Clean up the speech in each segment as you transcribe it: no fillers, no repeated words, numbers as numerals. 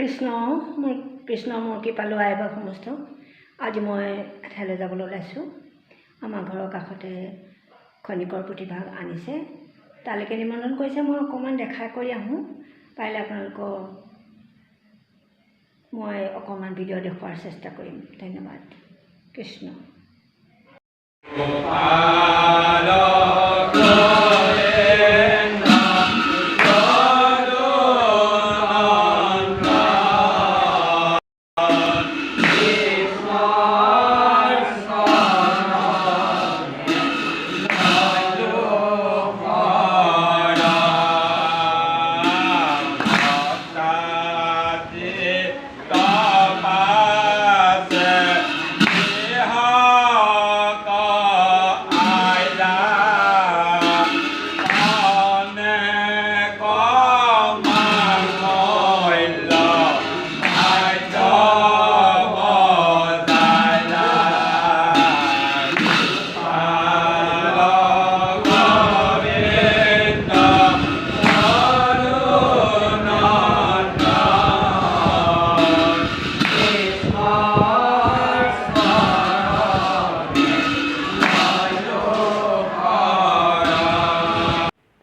কৃষ্ণ মোৰ কৃপালু আইবা সমস্ত। আজি মই এঠাইলৈ যাবলৈ ওলাইছোঁ। আমাৰ ঘৰৰ কাষতে খনিকৰ পুথিভাগ আনিছে, তালৈকে নিমন্ত্ৰণ কৰিছে। মই অকণমান দেখা কৰি আহোঁ। পাৰিলে আপোনালোকক মই অকণমান ভিডিঅ' দেখুওৱাৰ চেষ্টা কৰিম। ধন্যবাদ। কৃষ্ণ।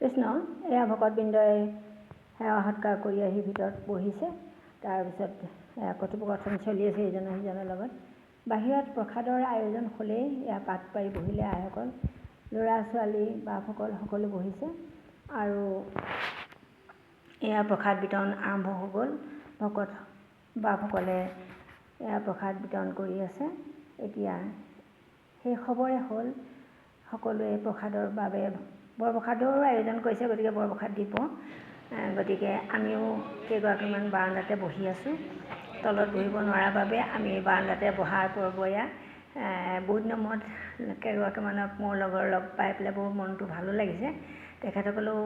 কৃষ্ণ। এয়া ভকতবৃন্দই সেৱা সৎকাৰ কৰি আহি ভিতৰত বহিছে। তাৰপিছত কথোপকথন চলি আছে ইজনে সিজনৰ লগত। বাহিৰত প্ৰসাদৰ আয়োজন হ'লেই এয়া পাত পাৰি বহিলে আইসকল, ল'ৰা ছোৱালী বাপসকল সকলো বহিছে। আৰু এয়া প্ৰসাদ বিতৰণ আৰম্ভ হৈ গ'ল। ভকত বাপসকলে এয়া প্ৰসাদ বিতৰণ কৰি আছে। এতিয়া সেই খবৰে হ'ল সকলোৱে প্ৰসাদৰ বাবে বৰপ্ৰসাদৰো আয়োজন কৰিছে, গতিকে বৰপ্ৰসাদ দিব। গতিকে আমিও কেইগৰাকীমান বাৰাণ্ডাতে বহি আছোঁ। তলত বহিব নোৱাৰাৰ বাবে আমি বাৰাণ্ডাতে বহাৰ পৰ্বয়া। বহুত দিনৰ মূৰত কেইগৰাকীমানক মোৰ লগৰ লগ পাই পেলাই বহুত মনটো ভালো লাগিছে। তেখেতসকলেও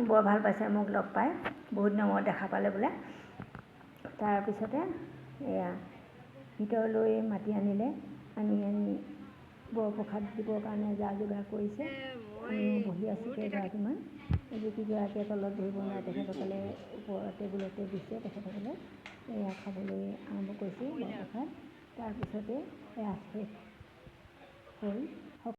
বৰ ভাল পাইছে মোক লগ পাই, বহুত দিনৰ মূৰত দেখা পালে বোলে। তাৰপিছতে এয়া ভিতৰলৈ মাতি আনিলে, আনি বৰপ্ৰসাদ দিবৰ কাৰণে যা যোগাৰ কৰিছে। আমিও বহি আছোঁ কেইগৰাকীমান। যিকেইগৰাকীয়ে তলত বহিব নোৱাৰে তেখেতসকলে ওপৰৰ টেবুলতে দিছে। তেখেতসকলে এয়া খাবলৈ আৰম্ভ কৰিছে বৰপ্ৰসাদ। তাৰপিছতে এয়া শেষ হ'ল।